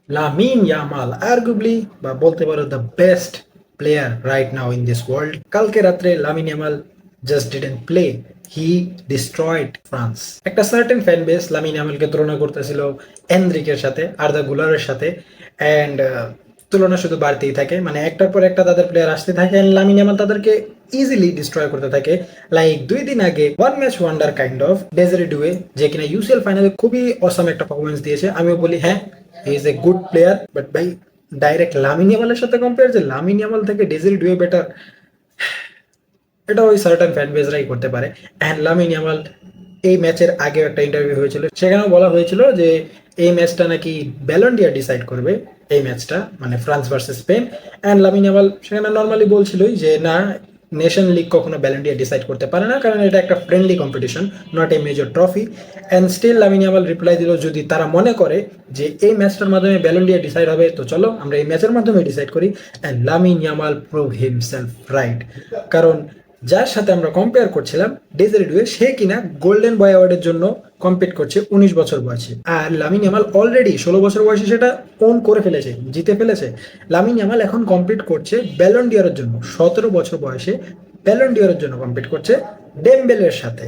Lamine Yamal আর্গুবলি বা বলতে পারো the best player right now in this world. কালকে রাত্রে Lamine Yamal just didn't play, he destroyed France. একটা সার্টেন ফ্যান বেস লামিন ইয়ামালকে তুলনা করতেছিল এনরিকের সাথে, আর্দা গুলারের সাথে, অ্যান্ড তুলনা শুধু বাড়তেই থাকে, মানে একটার পর একটা তাদের প্লেয়ার আসতে থাকে অ্যান্ড লামিন ইয়ামাল তাদেরকে ইজিলি ডিস্ট্রয় করতে থাকে। লাইক 2 দিন আগে one match wonder kind of Desire Doue, যে কিনা ইউসিএল ফাইনালে খুবই অসাম একটা পারফরমেন্স দিয়েছে। আমিও বলি হ্যাঁ, he is a good player, but ভাই ডাইরেক্ট লামিন ইয়ামালের সাথে কম্পেয়ার যে লামিন ইয়ামাল থেকে ডেজারি ডুয়ে বেটার, এটা ওই সার্টেন ফ্যান বেজরাই করতে পারে। অ্যান্ড লামিন ইয়ামাল এই ম্যাচের আগে একটা ইন্টারভিউ হয়েছিল, সেখানেও বলা হয়েছিল যে এই ম্যাচটা নাকি ব্যালন্ডিয়ার ডিসাইড করবে, এই ম্যাচটা মানে France versus Spain. And Lamine Yamal সেখানে নর্মালি বলছিলই যে না, নেশন লিগ কখনো ব্যালন্ডিয়ার ডিসাইড করতে পারে না, কারণ এটা একটা friendly competition, not a major trophy. And still Lamine Yamal reply দিল, যদি তারা মনে করে যে এই ম্যাচটার মাধ্যমে ব্যালন্ডিয়ার ডিসাইড হবে তো চলো আমরা এই ম্যাচের মাধ্যমে ডিসাইড করি। And Lamine Yamal prove himself right, কারণ যার সাথে আমরা কম্পেয়ার করছিলাম ডেজারি ডুয়ে, সে কিনা গোল্ডেন বয় অ্যাওয়ার্ডের জন্য কম্পিট করছে 19 বছর বয়সে, আর লামিন ইয়ামাল অলরেডি 16 বছর বয়সে সেটা ওন করে ফেলেছে, জিতে ফেলেছে। লামিন ইয়ামাল এখন কম্পিট করছে ব্যালন ডিয়রের জন্য, 17 বছর বয়সে ব্যালন ডিয়রের জন্য কম্পিট করছে ডেমবেলের সাথে।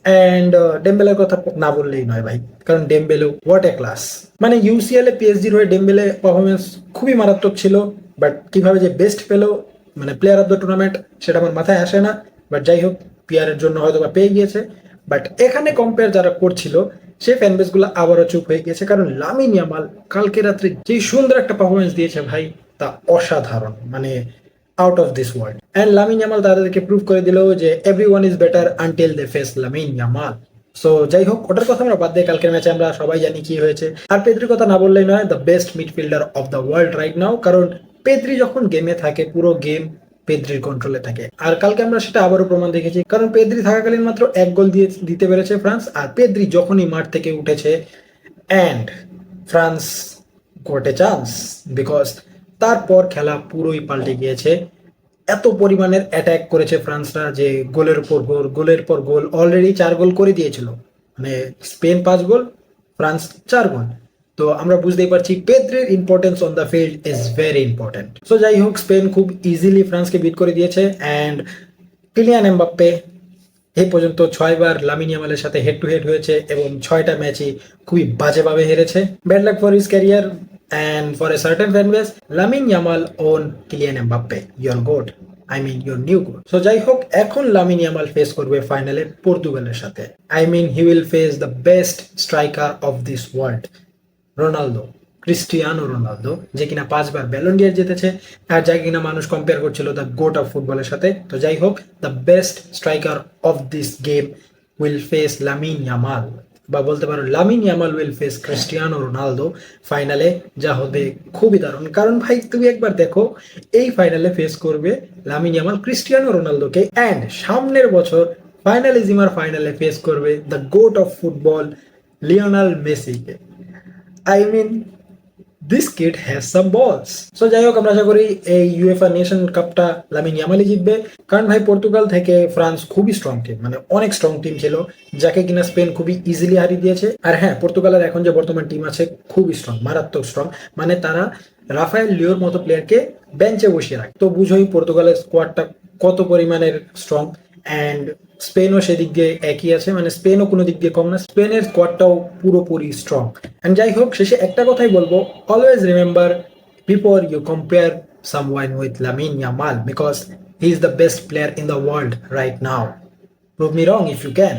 অ্যান্ড ডেমবেলের কথা না বললেই নয় ভাই, কারণ ডেমবেলে হোয়াট এ ক্লাস। মানে ইউসিএল এ পিএসজির হয়ে ডেমবেলে পারফরমেন্স খুবই মারাত্মক ছিল, বাট কিভাবে যে বেস্ট পেলো, মানে প্লেয়ার অফ দ্য টুর্নামেন্ট, সেটা আমার মাথায় আসে না। বাট যাই হোক, পিয়ারের জন্য হয়তো বা পেয়ে গিয়েছে। বাট এখানে কম্পেয়ার যারা করছিল সেই ফ্যান বেসগুলো আবারও চুপ হয়ে গিয়েছে, কারণ লামিন ইয়ামাল কালকে রাত্রে যে সুন্দর একটা পারফরমেন্স দিয়েছে ভাই, তা অসাধারণ, মানে out of this world. And Lamine Yamal তাদেরকে প্রুভ করে দিল যে everyone is better until they face Lamine Yamal. So যাই হোক, ওটার কথা আমরা বাদ দিয়ে কালকের ম্যাচে আমরা সবাই জানি কি হয়েছে। আর পেদ্রির কথা না বললেই নয়, the best midfielder of the world right নাও, কারণ পেদ্রি যখন গেমে থাকে পুরো গেম পেদ্রির কন্ট্রোলে থাকে। আর কালকে আমরা সেটা আবারও প্রমাণ দেখেছি, কারণ পেদ্রি থাকাকালীন মাত্র এক গোল দিয়ে দিতে পেরেছে ফ্রান্স, আর পেদ্রি যখনই মাঠ থেকে উঠেছে and France got a chance, because তারপর খেলা পুরোই পাল্টে গিয়েছে। এত পরিমাণের অ্যাটাক করেছে ফ্রান্সরা যে গোলের পর গোল, গোলের পর গোল, অলরেডি 4 গোল করে দিয়েছিল, মানে স্পেন 5 গোল, ফ্রান্স 4 গোল। তো আমরা বুঝতেই পারছি পেদ্রির importance on the field is very important. So যাই হোক, স্পেন খুব ইজিলি ফ্রান্সকে বিট করে দিয়েছে। অ্যান্ড কিলিয়ান এমবাপ্পে এই পর্যন্ত 6বার লামিন ইয়ামালের সাথে হেড টু হেড হয়েছে এবং 6টা ম্যাচই খুবই বাজেভাবে হেরেছে। Bad luck for his career and for a certain fan base, Lamine Yamal own Kylian Mbappe, your goat, I mean your new goat. So যাই হোক, এখন লামিন ইয়ামাল ফেস করবে ফাইনালে পর্তুগালের সাথে। I mean he will face the best striker of this world, Ronaldo, Cristiano Ronaldo, যে কিনা 5বার Ballon deer জিতেছে, আর যাকে কিনা মানুষ কম্পেয়ার করছিল দ্য গোট অফ ফুটবলের সাথে। তো যাই হোক, the best striker of this game will face Lamine Yamal, বা বলতে পারো Lamine Yamal will face Cristiano Ronaldo ফাইনালে, যা হবে খুবই দারুণ। কারণ ভাই তুমি একবার দেখো, এই ফাইনালে ফেস করবে লামিন ইয়ামাল ক্রিস্টিয়ানো রোনালদোকে, অ্যান্ড সামনের বছর ফাইনালিজিমার ফাইনালে ফেস করবে the goat of football Lionel মেসিকে। I mean this kid has some balls. So যাই হোক, আমরা আশা করি এই ইউএফএ নেশন কাপটা লামিন ইয়ামালই জিতবে, কারণ ভাই পর্তুগাল থেকে ফ্রান্স খুবই স্ট্রং টিম, মানে অনেক স্ট্রং টিম ছিল, যাকে কিনা স্পেন খুবই ইজিলি হারিয়ে দিয়েছে। আর হ্যাঁ, পর্তুগালের এখন যে বর্তমান টিম আছে খুবই স্ট্রং, মারাত্মক স্ট্রং, মানে তারা রাফায়েল লিওর মতো প্লেয়ারকে বেঞ্চে বসিয়ে রাখে। তো বুঝোই পর্তুগালের স্কোয়াডটা কত পরিমাণের স্ট্রং। অ্যান্ড স্পেনও সেদিক দিয়ে একই আছে, মানে স্পেনও কোনো দিক দিয়ে কম না, স্পেনের স্কোয়াডটাও পুরোপুরি স্ট্রং। অ্যান্ড যাই হোক, শেষে একটা কথাই বলবো, always remember before you compare someone with Lamine Yamal, because he is the best player in the world right now. Prove me wrong if you can.